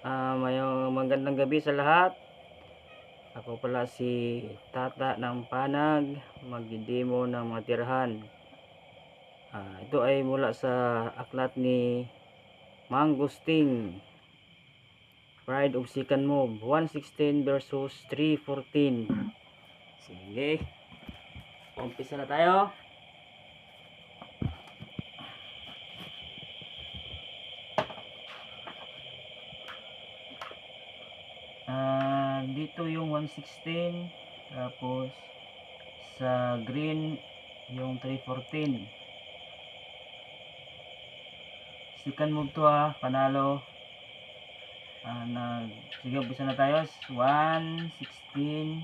Mayong magandang gabi sa lahat. Ako pala si Tata ng Panag, magdidemo ng mga tirahan. Ito ay mula sa aklat ni Mangustin, Pride of Second Move, 116 versus 314. Sige, umpisa na tayo. Dito yung 116, tapos sa green yung 314. Second move to panalo. Sige, umpisa na tayo. 116,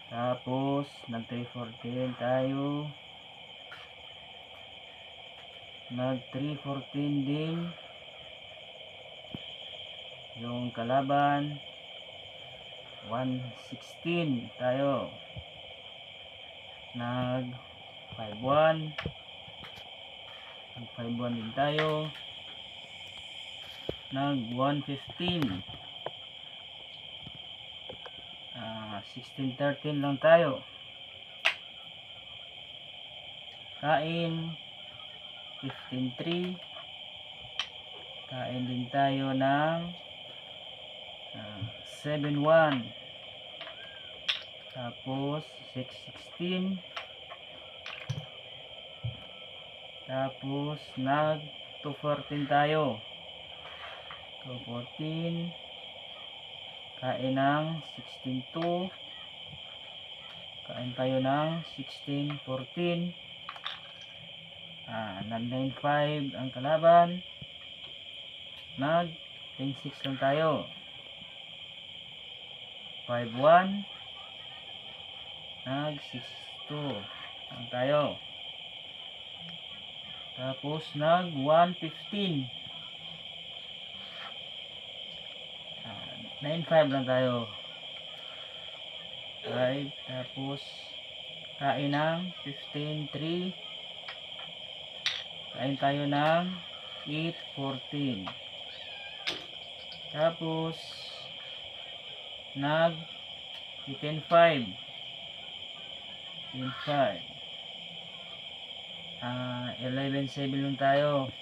tapos nag 314 tayo, nag 314 din yung kalaban. 116 tayo, nag 51, nag 51 din tayo, nag 115. 16-13 lang tayo. Kain 15-3, kain din tayo ng 7-1, tapos 6-16, tapos nag 2-14 tayo. 2-14, kain ng 16-2, kain tayo ng 16-14. Nag 9-5 ang kalaban, nag 10-6 lang tayo. 5-1, nag 6-2 lang tayo. Tapos nag 1-15, 9-5 lang tayo. 5, tapos kain ng 15-3, kain tayo ng 8-14, tapos nag 10-5, 10-5, 11-7 lang tayo.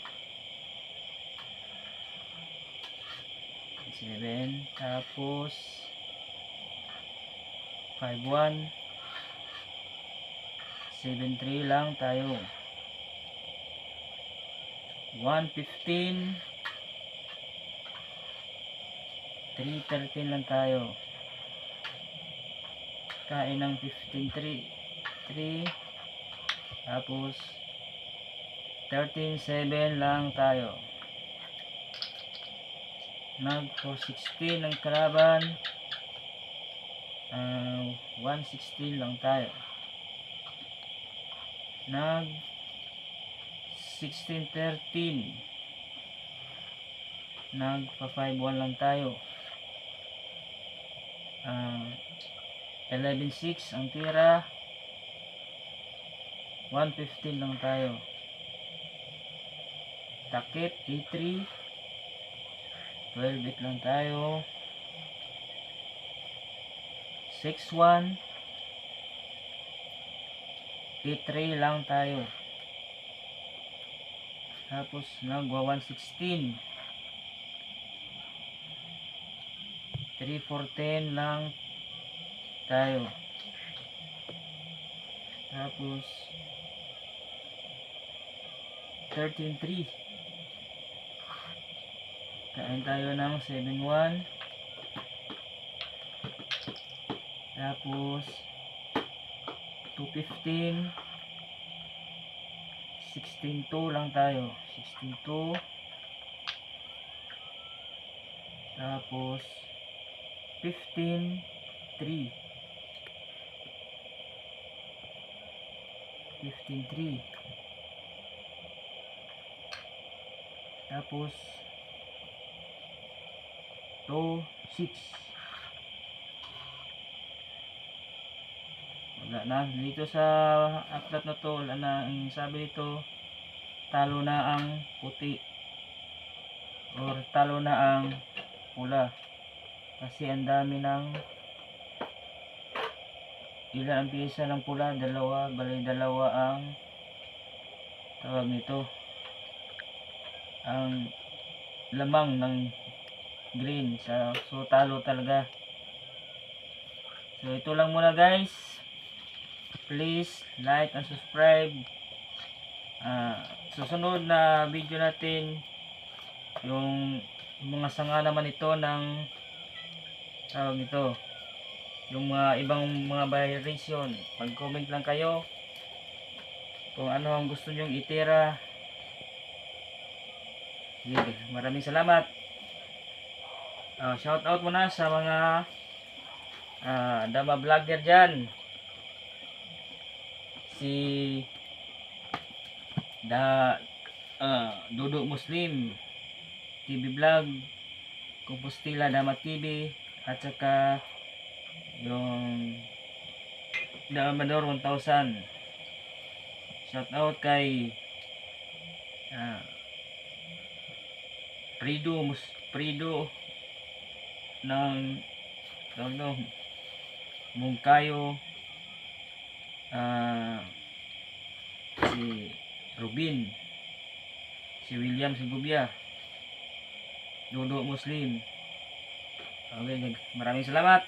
7, tapos 5-1, 7-3 lang tayo. 1-15, 3-13 lang tayo. Kain ng 15-3, tapos 13-7 lang tayo. Nag 4-16 ang kalaban, 1-16 lang tayo. Nag 16-13, nag 5-1 lang tayo. 11-6 ang tira, 1-15 lang tayo. Takip A3, 12-8 lang tayo. 6-1, 8-3 lang tayo. Tapos nagwa 1-16, 3-4-10 lang tayo. Tapos 13-3, kain tayo ng 7-1, tapos 2-15, 16-2 lang tayo. 16-2, tapos 15-3, 15-3, tapos 2-6. Wala na dito sa aklat na to. Wala na, ang sabi dito, talo na ang puti or talo na ang pula. Kasi ang dami ng ilan ang piyesa ng pula, dalawa, bali dalawa ang tawag nito, ang lamang ng green. So talo talaga. So ito lang muna guys. Please like and subscribe. Susunod na video natin yung mga sanga naman ito ng tawag nito, yung mga ibang mga variation. Mag comment lang kayo kung ano ang gusto nyong itira. Sige, maraming salamat. Shout out muna sa mga dama vlogger dyan. Si Dudu Muslim TV Vlog, Compostela Dama TV, at saka yung Damador 1000. Shout out kay Prido ng Mungkayo, si Rubin, si William Sigubia, Dudu Muslim. Okay, maraming salamat.